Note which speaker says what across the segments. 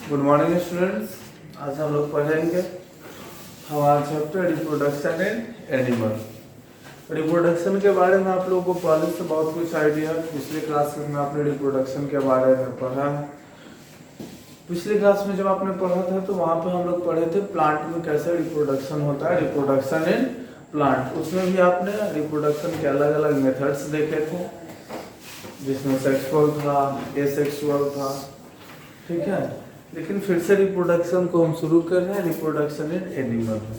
Speaker 1: Good morning students. आज हम लोग पढ़ेंगे हमारा chapter reproduction in animal. Reproduction के बारे में आप लोगों को पहले से बहुत कुछ आइडिया है। पिछले क्लास में आपने रिप्रोडक्शन के बारे में पढ़ा है। पिछली क्लास में जब आपने पढ़ा था तो वहाँ पे हम लोग पढ़े थे प्लांट में कैसे रिप्रोडक्शन होता है, रिप्रोडक्शन इन प्लांट। उसमें भी आपने रिप्रोडक्शन के अलग अलग मेथड्स देखे थे, जिसमें सेक्सुअल था, एसेक्सुअल था, ठीक है। लेकिन फिर से रिप्रोडक्शन को हम शुरू कर रहे हैं, रिप्रोडक्शन इन एनिमल में।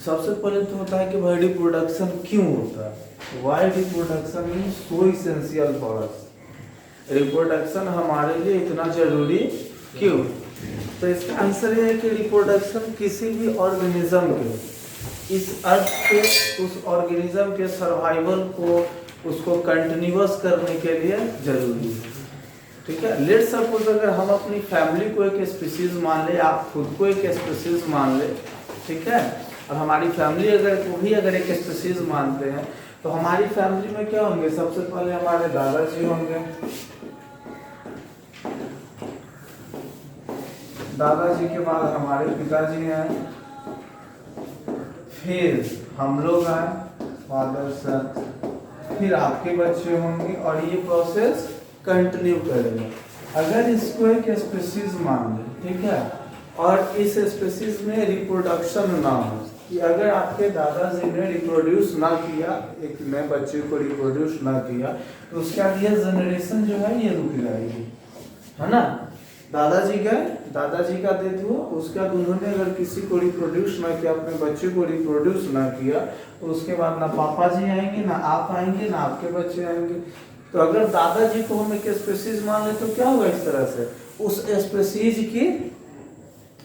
Speaker 1: सबसे पहले तो होता है कि भाई रिप्रोडक्शन क्यों होता है, why reproduction is so essential for us. Reproduction हमारे लिए इतना जरूरी क्यों? तो इसका आंसर ये है कि रिप्रोडक्शन किसी भी ऑर्गेनिज्म के, इस अर्थ पे उस ऑर्गेनिज्म के सर्वाइवल को, उसको कंटिन्यूअस करने के लिए जरूरी है, ठीक है। लेट्स सपोज अगर हम अपनी फैमिली को एक स्पीसीज मान ले, आप खुद को एक स्पीसीज मान ले, ठीक है, और हमारी फैमिली अगर को भी अगर एक स्पीसीज मानते हैं, तो हमारी फैमिली में क्या होंगे? सबसे पहले हमारे दादाजी होंगे, दादाजी के बाद हमारे पिताजी हैं, फिर हम लोग हैं, फादर सन, फिर आपके बच्चे होंगे, और ये प्रोसेस कंटिन्यू करेगा। अगर इसको एक स्पीसीज मान ले, ठीक है, और इस स्पीसीज में रिप्रोडक्शन ना हो, कि अगर आपके दादाजी ने रिप्रोड्यूस ना किया, एक नए बच्चे को रिप्रोड्यूस ना किया, तो उसके बाद ये जनरेशन जो है ये रुक जाएगी, है ना। दादाजी गए, दादाजी का डेथ हुआ, उसके बाद उन्होंने अगर किसी को रिप्रोड्यूस ना किया, अपने बच्चे को रिप्रोड्यूस ना किया, तो उसके बाद ना पापा जी आएंगे, ना आप आएंगे, ना आपके बच्चे आएंगे। तो अगर दादाजी को हम एक स्पीसीज मान ले तो क्या होगा? इस तरह से उस स्पीसीज की,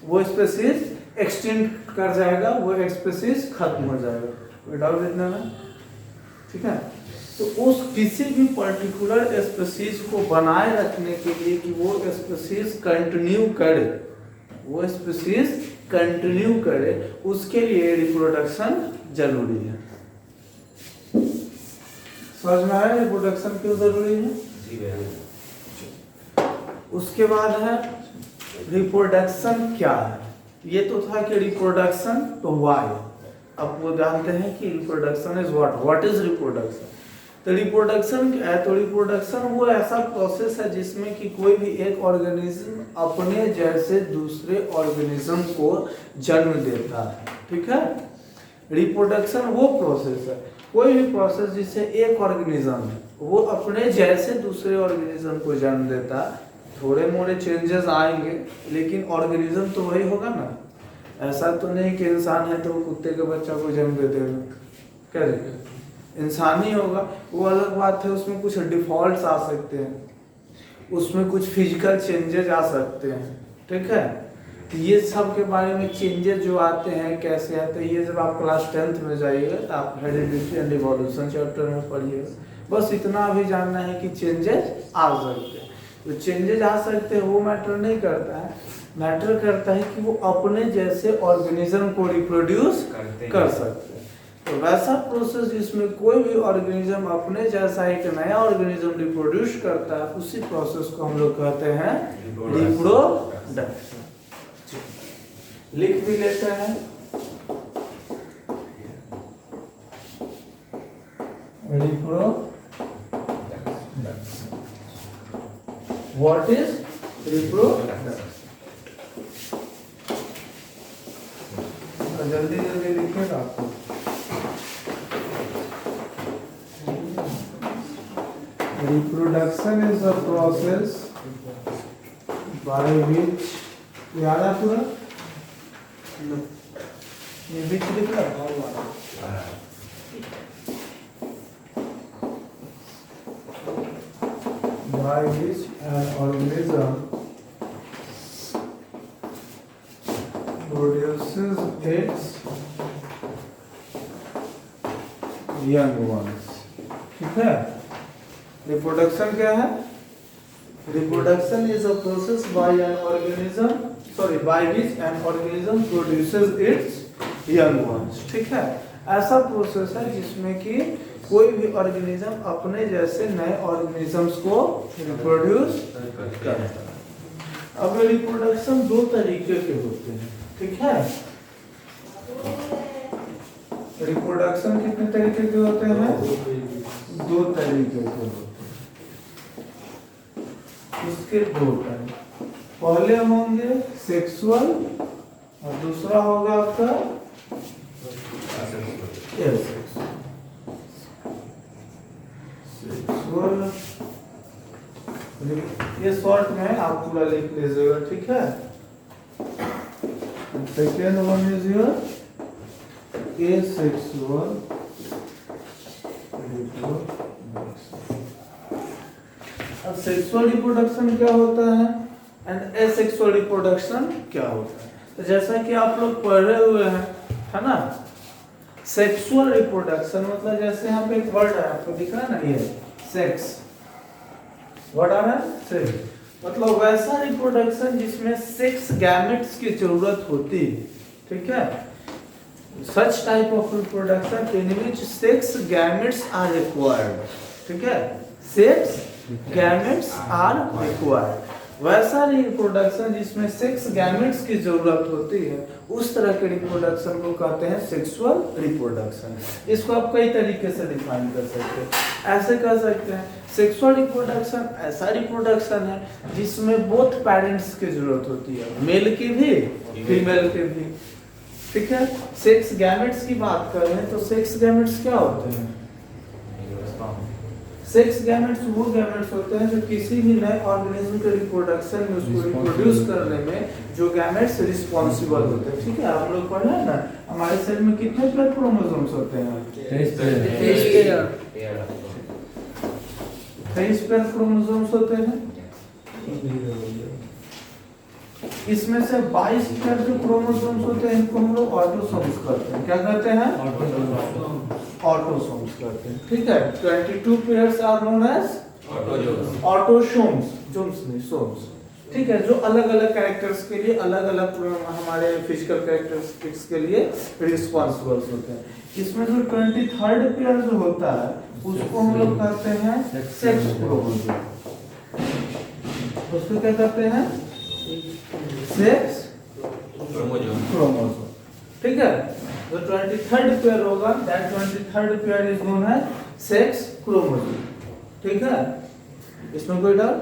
Speaker 1: वो स्पीसीज एक्सटिंक्ट कर जाएगा, वो स्पीसीज खत्म हो जाएगा। कोई डाउट इतना में? ठीक है। तो उस किसी भी पर्टिकुलर स्पीसीज को बनाए रखने के लिए कि वो स्पीसीज कंटिन्यू करे, वो स्पीसीज कंटिन्यू करे, उसके लिए रिप्रोडक्शन जरूरी है। समझ में आया रिप्रोडक्शन क्यों जरूरी है? उसके बाद है रिप्रोडक्शन क्या है। ये तो था कि रिप्रोडक्शन तो वाई, अब वो जानते हैं कि reproduction is what is reproduction. तो रिप्रोडक्शन क्या है? तो रिप्रोडक्शन वो ऐसा प्रोसेस है जिसमें कि कोई भी एक ऑर्गेनिज्म अपने जैसे दूसरे ऑर्गेनिज्म को जन्म देता है, ठीक है। रिप्रोडक्शन वो प्रोसेस है, कोई भी प्रोसेस जिससे एक ऑर्गेनिज्म है वो अपने जैसे दूसरे ऑर्गेनिज्म को जन्म देता है। थोड़े मोड़े चेंजेस आएंगे, लेकिन ऑर्गेनिज्म तो वही होगा ना। ऐसा तो नहीं कि इंसान है तो वो कुत्ते के बच्चा को जन्म दे देगा, क्या देगा? इंसान ही होगा, वो अलग बात है। उसमें कुछ डिफॉल्ट्स आ सकते हैं, उसमें कुछ फिजिकल चेंजेस आ सकते हैं, ठीक है। तो ये सब के बारे में चेंजेस जो आते हैं कैसे आते हैं, ये जब आप क्लास 10th में जाइएगा तो आप हेरिडिटी एंड इवोल्यूशन चैप्टर में पढ़िएगा। बस इतना भी जानना है कि चेंजेस आ सकते हैं। तो चेंजेस आ सकते हैं वो मैटर नहीं करता है, मैटर करता है कि वो अपने जैसे ऑर्गेनिज्म को रिप्रोड्यूस कर सकते हैं। तो वैसा प्रोसेस जिसमें कोई भी ऑर्गेनिज्म अपने जैसा एक नया ऑर्गेनिज्म रिप्रोड्यूस करता है, उसी प्रोसेस को हम लोग कहते हैं रिप्रोडक्शन। लिख भी लेते हैं, रिप्रोडक्शन। What is reproduction? जल्दी जल्दी लिखिएगा आपको। Reproduction is a process by which, याद है पूरा? ये बीच लिख रहा by which an organism produces its young ones, ठीक है। रिप्रोडक्शन क्या है? Reproduction is a process by an organism, by which an organism produces its young ones, ठीक है। ऐसा प्रोसेस है जिसमें कि कोई भी ऑर्गेनिज्म अपने जैसे नए ऑर्गेनिजम्स को रिप्रोड्यूस करता है। अब रिप्रोडक्शन दो तरीके के होते हैं, ठीक है। रिप्रोडक्शन कितने तरीके के होते हैं? दो तरीके के होते हैं, इसके दो टाइप। पहले होंगे सेक्सुअल और दूसरा होगा आपका सेक्सुअल। ये शॉर्ट में आप पूरा लिख लीजिएगा, ठीक है। Second one is your asexual reproduction। अब सेक्सुअल रिप्रोडक्शन क्या होता है एंड एसेक्सुअल रिप्रोडक्शन क्या होता है? तो जैसा कि आप लोग पढ़े हुए हैं, है ना, सेक्सुअल रिप्रोडक्शन मतलब जैसे यहाँ पे एक वर्ड है, आपको दिख रहा है ना, ये सेक्स वर्ड आ रहा है, सेक्स मतलब वैसा रिप्रोडक्शन जिसमें सेक्स गैमेट्स की जरूरत होती है, ठीक है। Such type of reproduction in which sex gametes are required, ठीक है, sex gametes are required। वैसा रिप्रोडक्शन जिसमें सेक्स गैमेट्स की जरूरत होती है, उस तरह के रिप्रोडक्शन को कहते हैं सेक्सुअल रिप्रोडक्शन। इसको आप कई तरीके से डिफाइन कर सकते हैं। ऐसे कह सकते हैं सेक्सुअल रिप्रोडक्शन ऐसा रिप्रोडक्शन है जिसमें बोथ पेरेंट्स की जरूरत होती है, मेल की भी फीमेल की भी, ठीक है। सेक्स गैमेट्स की बात करें तो सेक्स गैमेट्स क्या होते हैं? सेक्स गैमेट्स वो गैमेट्स होते हैं जो किसी भी नए ऑर्गेनिज्म के रिप्रोडक्शन में उसको रिप्रोड्यूस करने में जो गैमेट्स रिस्पॉन्सिबल होते हैं, ठीक है। आप लोग पढ़े हैं ना, हमारे सेल में कितने पेयर क्रोमोसोम्स होते हैं? 23 पेयर क्रोमोसोम्स होते हैं। इसमें से 22 पेयर जो क्रोमोसोम्स होते हैं इनको हम लोग ऑटोसोम्स कहते हैं। क्या कहते हैं? ऑटोसोम्स कहते हैं, ठीक है। 22 pairs are known as autosomes, जोम्स नहीं सोम्स, ठीक है, जो अलग अलग कैरेक्टर्स के लिए अलग अलग हमारे फिजिकल कैरेक्टरिस्टिक्स के लिए रिस्पॉन्सिबल होते हैं। इसमें जो 23rd पेयर जो होता है उसको हम लोग कहते हैं सेक्स क्रोमोसोम। उसको क्या कहते हैं? सेक्स क्रोमोसोम, ठीक है। जो 23rd पेयर होगा that 23rd pair is known as sex chromosome, ठीक है। इसमें कोई डाउट?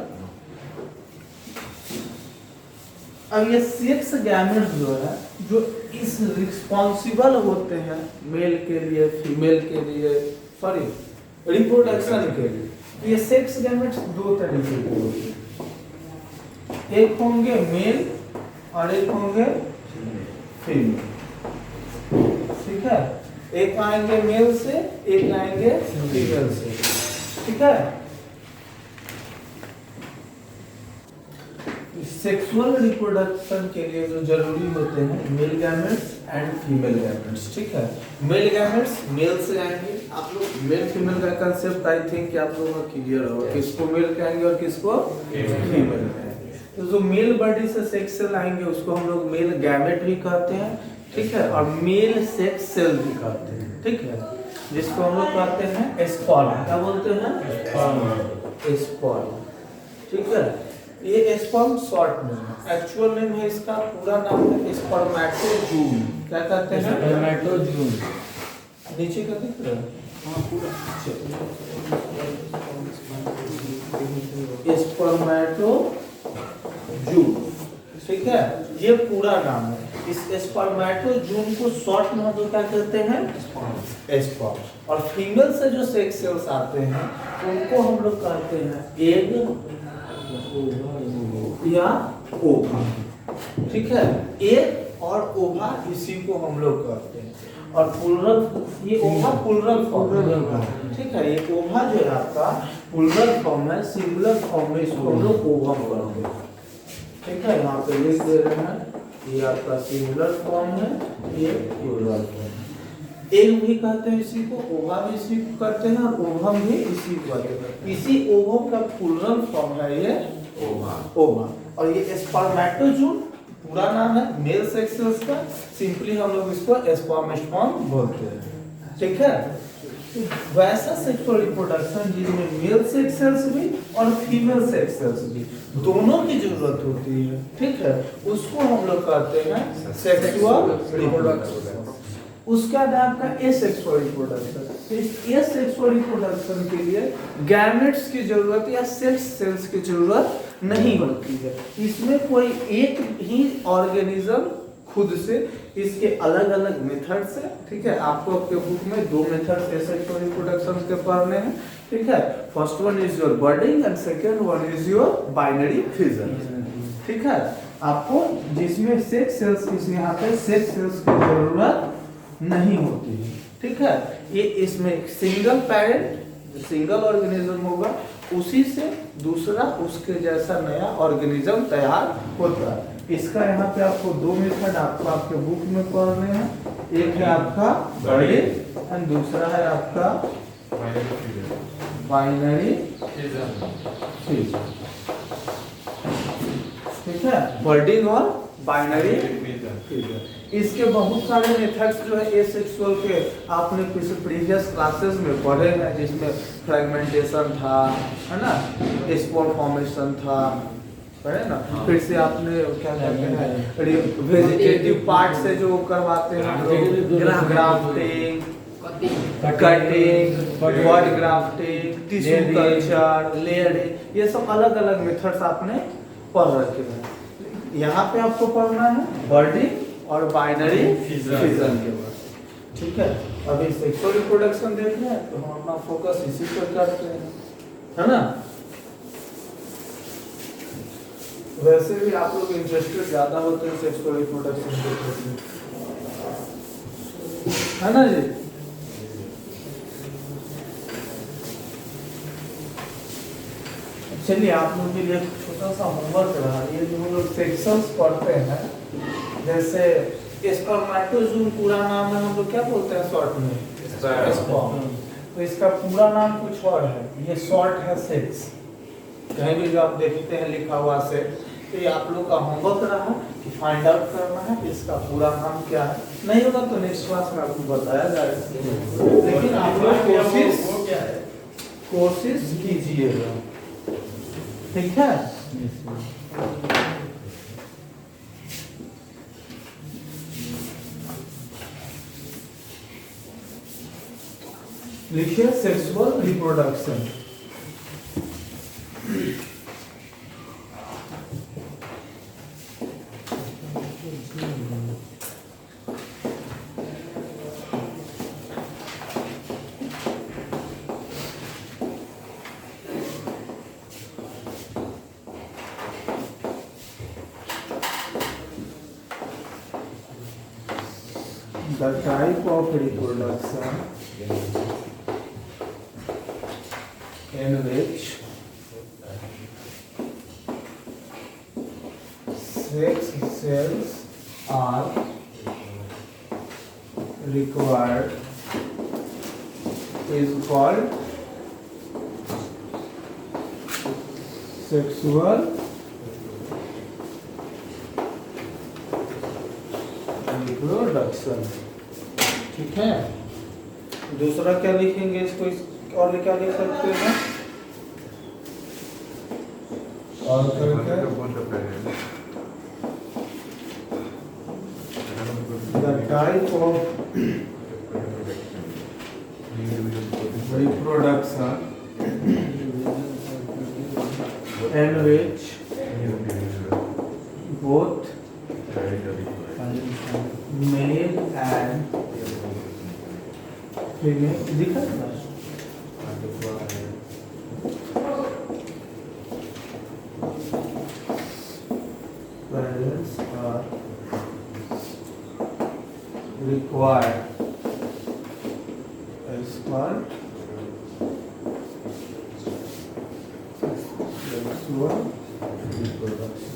Speaker 1: अब ये सेक्स गैमेट्स जो है जो इस रिस्पॉन्सिबल होते हैं मेल के लिए फीमेल के लिए, सॉरी रिप्रोडक्शन के लिए, ये सेक्स गैमेट्स दो तरीके के होते हैं, एक होंगे मेल और एक होंगे फीमेल, ठीक है। एक आएंगे मेल से, एक आएंगे फीमेल से, ठीक है। सेक्सुअल रिप्रोडक्शन के लिए जो जरूरी होते हैं male gametes and female gametes, ठीक है। मेल गैमेट्स मेल से आएंगे, आप लोग मेल फीमेल का कंसेप्ट आई थिंक कि आप लोगों को क्लियर होगा, किसको मेल कहेंगे और किसको फीमेल कहेंगे। तो जो मेल बॉडी से सेक्स सेल आएंगे उसको हम लोग मेल गैमेट भी कहते हैं, ठीक है, और मेल सेक्स सेल भी कहते हैं, ठीक है, जिसको हम लोग कहते हैं स्पर्म। क्या बोलते हैं? स्पर्म, ठीक है। ये स्पर्म शॉर्ट नेम है, एक्चुअल नेम है इसका, पूरा नाम है स्पर्मेटोजून। क्या कहते हैं? स्पर्मेटोजून। नीचे का दिख रहा है? हाँ पूरा स्पर्मेटोजून, ठीक है, ये पूरा नाम है। इस स्पर्मेटोजून को शॉर्ट में तो क्या कहते हैं? स्पर्म। और फीमेल से जो सेक्स सेल्स आते हैं उनको हम लोग कहते हैं एग या ओवा, ठीक है। एग और ओवा इसी को हम लोग कहते हैं। और प्लूरल, ये ओवा प्लूरल फॉर्म है, ठीक है। ये ओवा जो है आपका प्लूरल फॉर्म है, सिंगुलर फॉर्म में इसको हम लोग ओवम कहते हैं, ठीक है। यहाँ पे लिख दे रहे हैं, ये आपका सिंगुलर फॉर्म है, ये प्लूरल फॉर्म। एग भी कहते हैं इसी को, ओवा भी इसी को कहते हैं, और ओवम भी इसी को कहते हैं। इसी ओवम का प्लूरल फॉर्म है ये ओवा। और ये स्पर्मेटोजून पूरा नाम है मेल सेक्स सेल्स का, सिंपली हम लोग इसको स्पर्म बोलते हैं, ठीक है। वैसा सेक्सुअल रिप्रोडक्शन जिसमें मेल सेक्स सेल्स भी और फीमेल सेक्स सेल्स भी दोनों की जरूरत होती है, ठीक है, उसको हम लोग कहते हैं सेक्सुअल रिप्रोडक्शन। उसका नाम का एसेक्सुअल रिप्रोडक्शन। इस एसेक्सुअल रिप्रोडक्शन के लिए गैमेट्स की जरूरत या सेक्स सेल्स की जरूरत नहीं होती है। इसमें कोई एक ही ऑर्गेनिज्म खुद से इसके अलग अलग मेथड्स है, ठीक है। आपको आपके बुक में 2 मेथड्स एसेक्सुअल रिप्रोडक्शन के पढ़ने हैं, ठीक है। First one is your budding and second one is your binary fission, ठीक है। आपको जिसमें सेक्स सेल्स की यहाँ पे सेक्स सेल्स की जरूरत नहीं होती है, ठीक है। ये इसमें सिंगल पेरेंट सिंगल ऑर्गेनिज्म होगा, उसी से दूसरा उसके जैसा नया ऑर्गेनिज्म तैयार होता है। इसका यहाँ पे आपको 2 मेथड आपको आपके बुक में पढ़ने हैं। एक है आपका बर्डिंग एंड दूसरा है आपका बाइनरी फिजन, ठीक है। बर्डिंग और बाइनरी फिजन, इसके बहुत सारे मेथड्स जो है एसेक्सुअल के आपने किसी प्रीवियस क्लासेस में पढ़े हैं, जिसमें फ्रेगमेंटेशन था, है ना, स्पोर फॉर्मेशन था, है ना। फिर से आपने क्या कहते हैं वेजिटेटिव पार्ट से जो करवाते हैं, grafting, cutting, bud grafting, tissue culture, layering, ये सब अलग अलग मेथड्स आपने पढ़ रखे हैं। यहाँ पे आपको पढ़ना है बर्डिंग और बाइनरी फिजन के बाद, ठीक है। अभी सेक्सुअल रिप्रोडक्शन देख रहे हैं तो हम अपना फोकस इसी पर करते हैं, है ना। वैसे भी आप लोग इंटरेस्टेड ज्यादा होते हैं सेक्सुअल रिप्रोडक्शन के प्रति, है ना जी। चलिए आप लोग के लिए छोटा सा होमवर्क रहा, ये जो हम लोग सेक्शंस पढ़ते हैं, जैसे स्पर्मेटोजून पूरा नाम है, हम लोग क्या बोलते हैं शॉर्ट में स्पर्म, तो इसका पूरा नाम कुछ और है, ये शॉर्ट है सेक्स। कहीं भी जो आप देखते हैं लिखा हुआ से, तो ये आप लोग का होमवर्क रहा कि फाइंड आउट करना है इसका पूरा नाम क्या है। नहीं होगा तो नेक्स्ट क्लास में आपको बताया जाएगा, लेकिन आप लोग कोशिश कीजिएगा, ठीक है। लिखिए sexual reproduction. The type of reproduction in which sex cells are required is called sexual reproduction, ठीक है। दूसरा क्या लिखेंगे इसको, और क्या लिख सकते हैं, और करके the type of reproduction in which both male and female दिखा ना, parents are required as called sexual reproduction।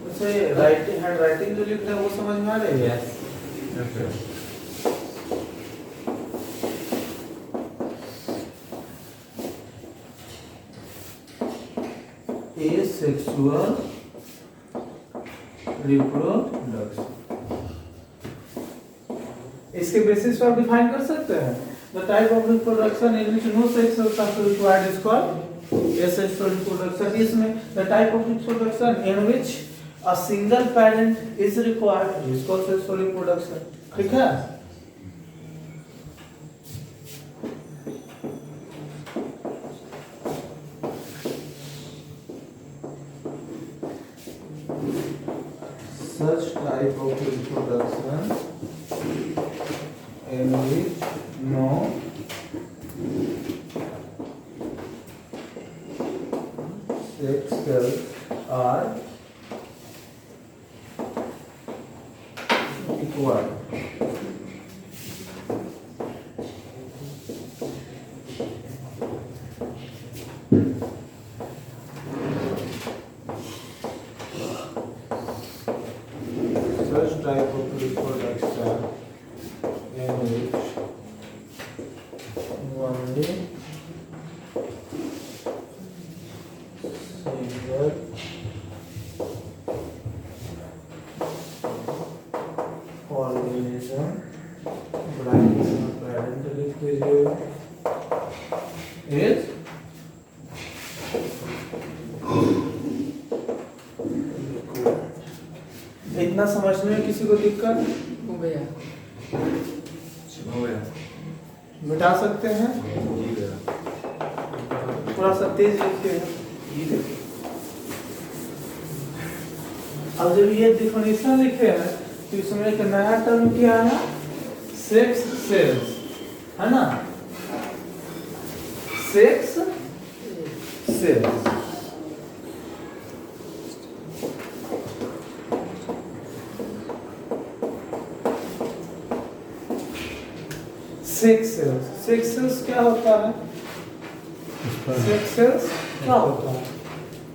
Speaker 1: वैसे राइटिंग हैंड राइटिंग जो लिखते हैं वो समझ में आ रही है? Asexual reproduction, इसके बेसिस पर आप डिफाइन कर सकते हैं। The type of reproduction in which no sex cells are required is called asexual reproduction. इसमें the type of reproduction in which a single parent is required is called sexual reproduction. ठीक है? Such type of reproduction in which no sex cells are required. Such type of reproduction in which only single organism branching of parental equilibrium is इतना समझने में किसी को दिक्कत
Speaker 2: हो गया
Speaker 1: मिटा सकते हैं? थोड़ा सा तेज लिखते हैं। अब जब ये डिफिनेशन लिखे हैं तो इसमें एक नया टर्म क्या है? सेक्स सेल्स, है ना? Sex cells sex cells. Sex cells क्या होता है? सेक्स सेल्स क्या होता है?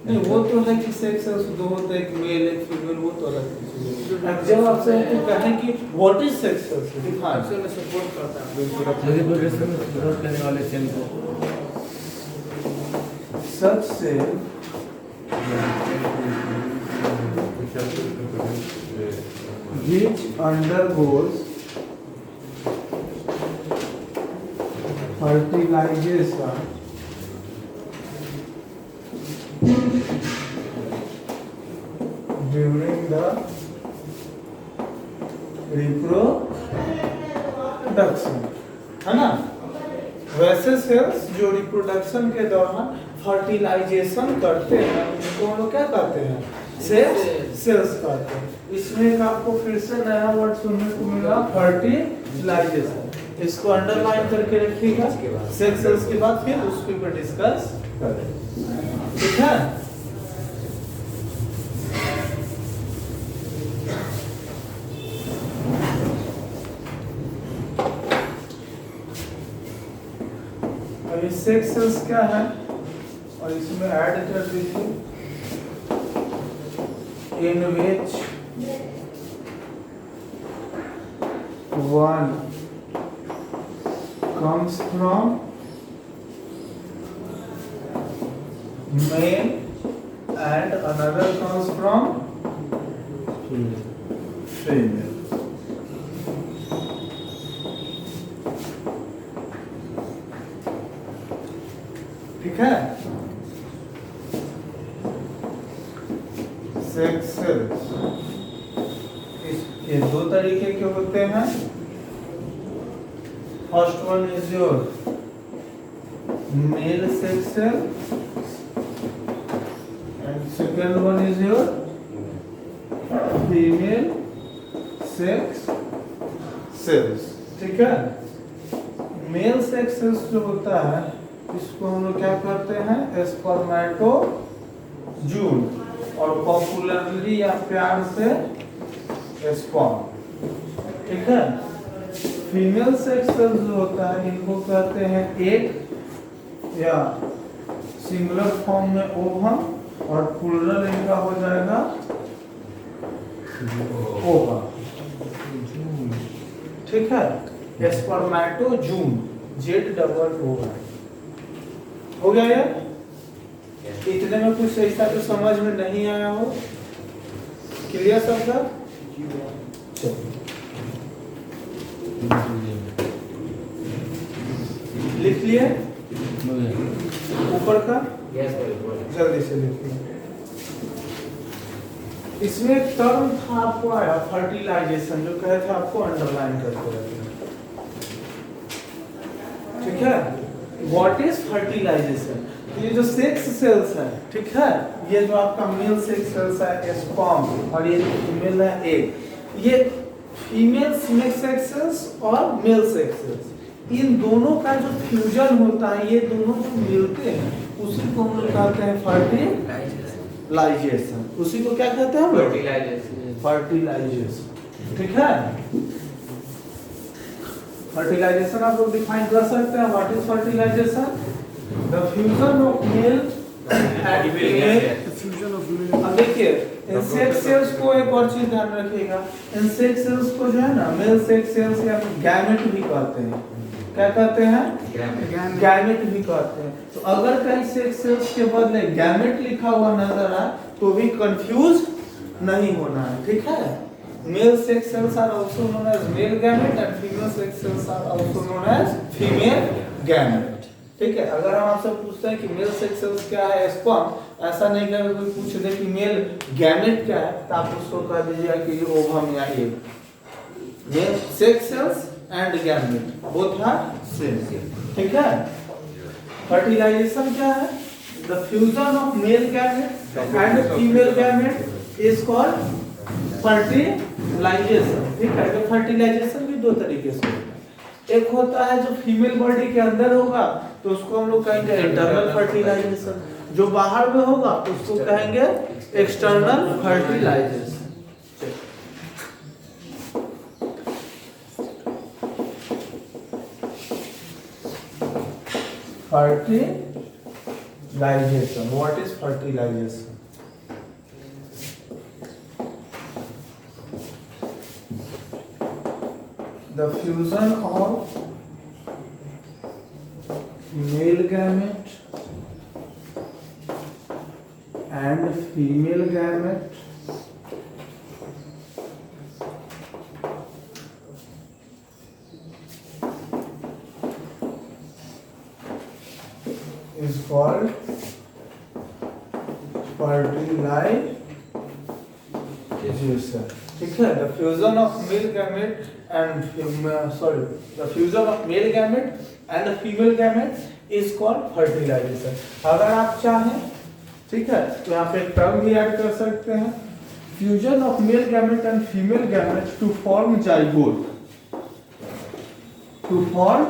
Speaker 1: नहीं वो तो है कि सेक्स सेल्स दो होते हैं, एक मेल एक फीमेल, वो तो अलग चीज है। जब आपसे कहें कि what is sex cells, define
Speaker 2: से मैं सपोर्ट करता हूं
Speaker 3: रिप्रोडक्शन में सपोर्ट करने वाले सेल को
Speaker 1: सच cell which undergoes fertilization during the reproduction, है ना? वैसे सेल्स जो रिप्रोडक्शन के दौरान फर्टिलाइजेशन करते हैं उनको हम लोग क्या कहते हैं? सेल्स कहते हैं। इसमें एक आपको फिर से नया वर्ड सुनने को मिला, फर्टिलाइजेशन। इसको अंडरलाइन करके रखिएगा। सेक्स सेल्स के बाद फिर उसके ऊपर डिस्कस करें, ठीक है? अभी सेक्स सेल्स क्या है और इसमें ऐड कर दीजिए in which one comes from male and another comes from female. ठीक है? सेक्स सेल्स ये दो तरीके के होते हैं। First one is your male sex cell and second one is your female sex cells. ठीक है? मेल सेक्स सेल्स जो होता है इसको हम लोग क्या करते हैं? स्पर्मेटोजूल और पॉपुलरली या प्यार से स्पर्म। ठीक है? फीमेल सेक्स सेल्स जो होता है इनको कहते हैं एग या सिंगुलर फॉर्म में ओवम और प्लूरल इनका हो जाएगा ओवा। ठीक है? स्पर्मेटोजून ZOO हो गया यार? इतने में कुछ ऐसा तो समझ में नहीं आया हो? क्लियर सबका? चलो लिख लिए
Speaker 3: हो गया।
Speaker 1: ऊपर का
Speaker 2: Yes, very good.
Speaker 1: जल्दी से लिखिए। इसमें एक टर्म था आपको आया फर्टिलाइजेशन, जो कहे थे आपको अंडरलाइन करके रखना, ठीक है। What is fertilization? ये जो सेक्स सेल्स है, ठीक है, ये जो आपका मेल सेक्स सेल्स है स्पर्म, और ये जो फीमेल है एग, ये फीमेल सेक्स सेल्स और मेल सेक्स सेल्स, इन दोनों का जो फ्यूजन होता है, ये दोनों जो मिलते हैं, उसी को हम लोग कहते हैं फर्टिलाइजेशन। उसी को क्या कहते हैं हम लोग? फर्टिलाइजेशन, ठीक है। फर्टिलाइजेशन आप लोग डिफाइन कर सकते हैं। What is fertilization? The fusion of male and female. अब देखिए इंसेक्ट सेल्स को एक और चीज ध्यान रखिएगा, इंसेक्ट सेल्स को जो है ना मेल सेक्स सेल्स या गैमेट भी कहते हैं। क्या कहते हैं? गैमेट भी कहते हैं। तो अगर कहीं सेक्स सेल्स के बदले गैमेट लिखा हुआ नजर आए तो भी कंफ्यूज नहीं होना है, ठीक है। Male sex cells are also known as male gamete and female sex cells are also known as female gamete, ठीक है। अगर हम आपसे पूछते हैं कि मेल सेक्स सेल्स क्या है, स्पर्म, ऐसा नहीं कि कोई पूछ दे कि मेल गैमेट क्या है, तो आप उसको कह दीजिए कि ओवम या egg. Male sex cells and gamete both are same, ठीक है। फर्टिलाइजेशन क्या है? The fusion of male gamete and female gamete is called fertilization, ठीक है। तो फर्टिलाइजेशन भी दो तरीके से होता है। एक होता है जो फीमेल बॉडी के अंदर होगा तो उसको हम लोग कहेंगे इंटरनल फर्टिलाइजेशन, जो बाहर में होगा उसको कहेंगे external fertilization. Fertilization. What is fertilization? The fusion of male gamete and female gamete is called fertilization, ठीक है। The fusion of male gamete and the fusion of male gamete and female gamete is called fertilization। अगर आप चाहें, ठीक है, तो यहाँ पे एक टर्म भी ऐड कर सकते हैं, fusion of male gamete and female gamete to form zygote, to form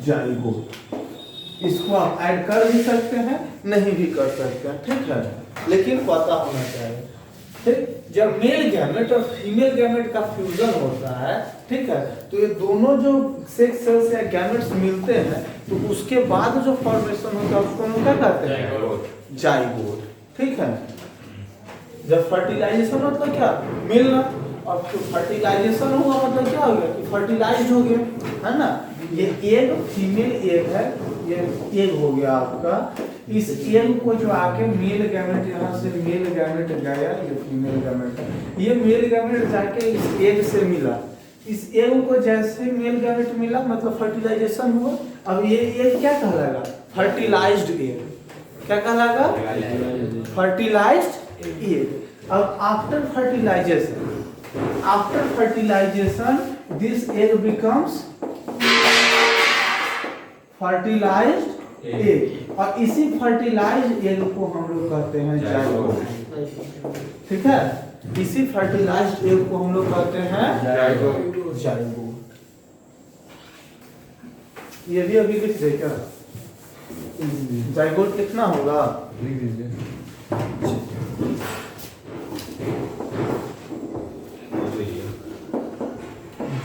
Speaker 1: zygote। इसको आप ऐड कर भी सकते हैं, नहीं भी कर सकते हैं, ठीक है, लेकिन पता होना चाहिए, ठीक। जब मेल गैमेट और फीमेल गैमेट का फ्यूजन होता है, ठीक है, तो ये दोनों जो सेक्स सेल्स या गैमेट्स मिलते हैं तो उसके बाद जो फॉर्मेशन होता है उसको हम क्या कहते हैं? जाइगोट, ठीक है। जब फर्टिलाइजेशन मतलब क्या? मिलना, और फर्टिलाइजेशन हुआ मतलब क्या हो गया कि फर्टिलाइज्ड हो गया, है ना। ये एग फीमेल एग है, ये एग हो गया आपका। इस एग को जो आके मेल गैमेट, यहाँ से मेल गैमेट गया, ये फीमेल गैमेट है, ये मेल गैमेट जाके इस एग से मिला, इस एग को जैसे मेल गैमेट मिला मतलब फर्टिलाइजेशन हुआ। अब ये एग क्या कहलाएगा? Fertilised egg. क्या कहलाएगा? Fertilised egg. अब after fertilisation this egg becomes fertilised egg, और इसी फर्टिलाइज्ड एग को हम लोग कहते हैं जाइगोट, ठीक है। इसी फर्टिलाइज्ड एग को हम लोग कहते हैं जाइगोट। ये भी अभी लिख दे क्या? जाइगोट लिखना होगा,
Speaker 3: लिख दीजिए।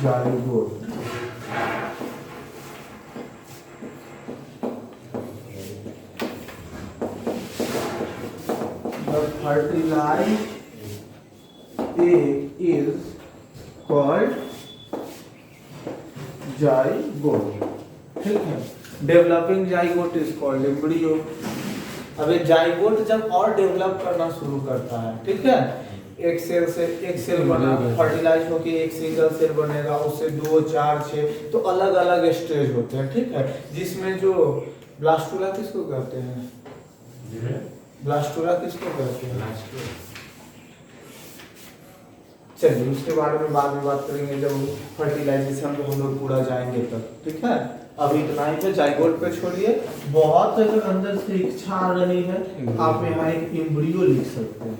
Speaker 1: Zygote. The fertilized egg is called zygote, ठीक है। Developing zygote is called embryo. अब ये जाइगोट जब और डेवलप करना शुरू करता है, ठीक है, एक सेल बना, फर्टिलाइज होके एक सिंगल सेल बनेगा, उससे 2 4 6, तो अलग अलग स्टेज होते हैं, ठीक है। जिसमें जो ब्लास्टुला किसको कहते हैं, ब्लास्टुला किसको कहते हैं, चलिए उसके बारे में बाद में बात करेंगे जब फर्टिलाइजेशन को हम लोग पूरा जाएंगे तब, ठीक है। अभी इतना ही पे जाइगोट पे छोड़िए। बहुत अगर अंदर से इच्छा आ रही है आप यहाँ एक एम्ब्रियो लिख सकते हैं,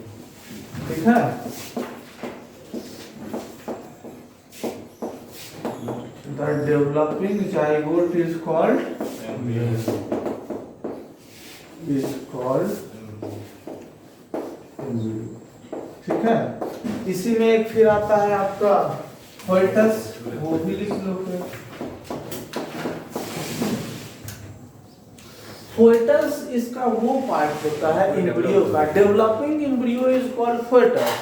Speaker 1: ठीक है। The developing zygote is called embryo, ठीक है। इसी में एक फिर आता है आपका fetus, वो भी लिख लो फिर। fetus इसका वो पार्ट होता है एम्ब्रियो का, developing embryo is called fetus,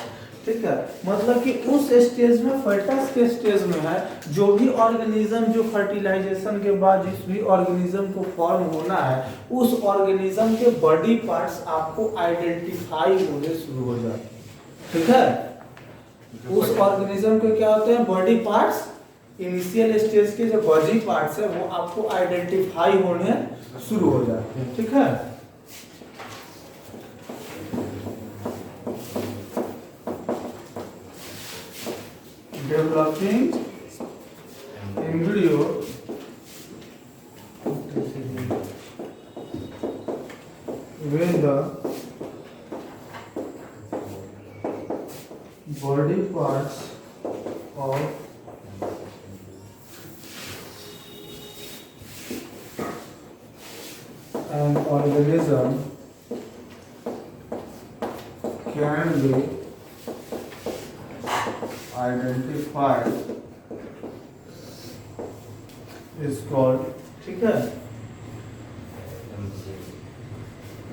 Speaker 1: ठीक है। मतलब कि उस स्टेज में, fetus के स्टेज में है, जो भी ऑर्गेनिज्म जो फर्टिलाइजेशन के बाद जिस भी ऑर्गेनिज्म को फॉर्म होना है, उस ऑर्गेनिज्म के बॉडी पार्ट्स आपको आइडेंटिफाई होने शुरू हो जाते हैं, ठीक है। उस ऑर्गेनिज्म के क्या होते हैं, बॉडी पार्ट्स। इनिशियल स्टेज के जो बॉडी पार्ट्स है वो आपको आइडेंटिफाई होने शुरू हो जाते हैं, ठीक है। Developing embryo when the body parts of an organism can be identified is called, ठीक है।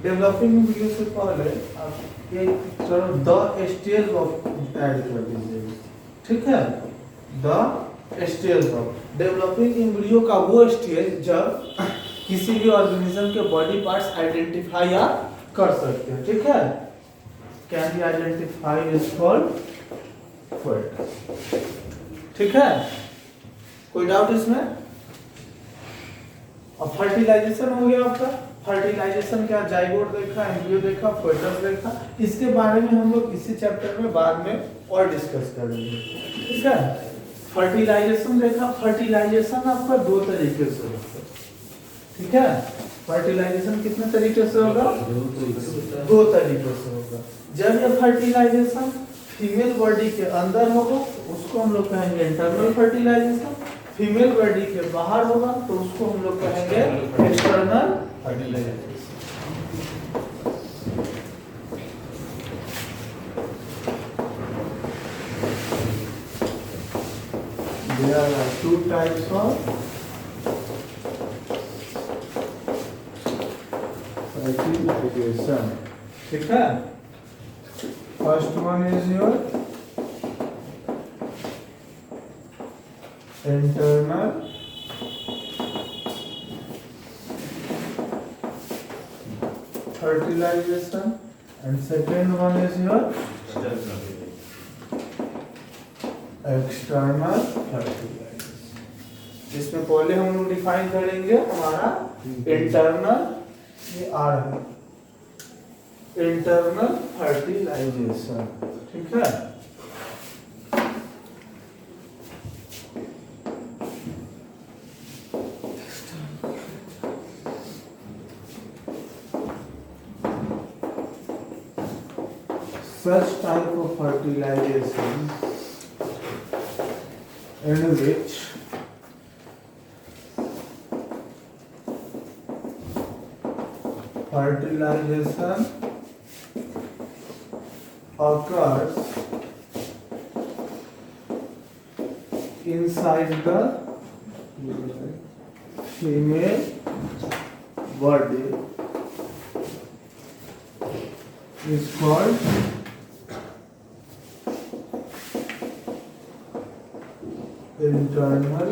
Speaker 1: डेवलपिंग वीडियो से पहले आप ये चलो द स्टेज ऑफ ऐड कर दीजिए, ठीक है। The stage of developing embryo का वो स्टेज जब किसी भी ऑर्गेनिज्म के बॉडी पार्ट्स आइडेंटिफाई कर सकते हैं, ठीक है। Can be identified is called fetus, ठीक है। कोई डाउट इसमें? अब फर्टिलाइजेशन हो गया आपका। फर्टिलाइजेशन क्या, जाइगोट देखा, एम्ब्रियो देखा, fetus देखा। इसके बारे में हम लोग इसी चैप्टर में बाद में और डिस्कस करेंगे, ठीक है। फर्टिलाइजेशन देखा। फर्टिलाइजेशन आपका 2 तरीके से होता है, ठीक है। फर्टिलाइजेशन कितने तरीके से होगा, 2 तरीके से होगा। जब ये फर्टिलाइजेशन फीमेल बॉडी के अंदर होगा उसको हम लोग कहेंगे इंटरनल फर्टिलाइजेशन, फीमेल बॉडी के बाहर होगा तो उसको हम लोग कहेंगे external fertilisation. There are 2 types of fertilization, ठीक है। First one is your internal fertilization and second one is your external fertilization। इसमें पहले हम लोग डिफाइन करेंगे हमारा इंटरनल, ये आर है इंटरनल फर्टिलाइजेशन, ठीक है। Such type of fertilization in which fertilization occurs inside the female body is called internal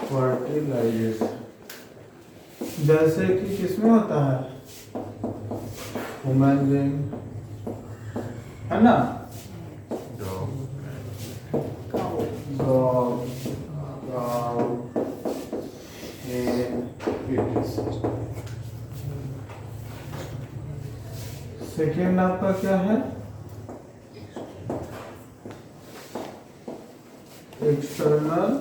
Speaker 1: fertilization. जैसे कि किसमें होता है, ह्यूमन बीइंग, है ना, dog, cow, hen, etc. Second आपका क्या है, एक्सटर्नल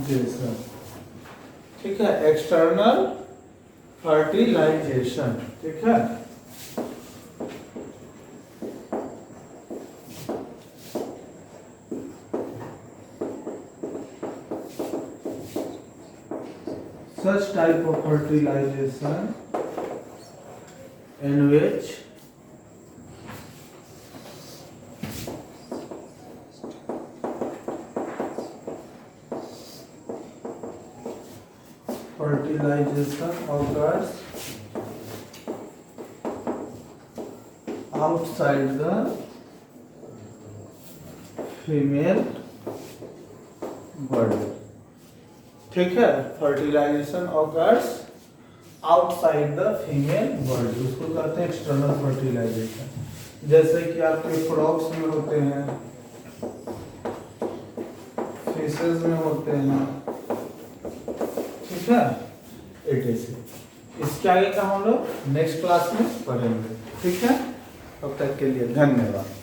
Speaker 1: फर्टिलाइजेशन, ठीक है, एक्सटर्नल फर्टिलाइजेशन, ठीक है। Such type of fertilization in which fertilization occurs outside the female body, ठीक है, fertilization occurs outside the female body, उसको कहते हैं एक्सटर्नल फर्टिलाइजेशन। जैसे कि आपके फ्रॉग्स में होते हैं, फिशेस में होते हैं, ठीक है, etc। इसके आगे का हम लोग नेक्स्ट क्लास में पढ़ेंगे, ठीक है। तब तक के लिए धन्यवाद।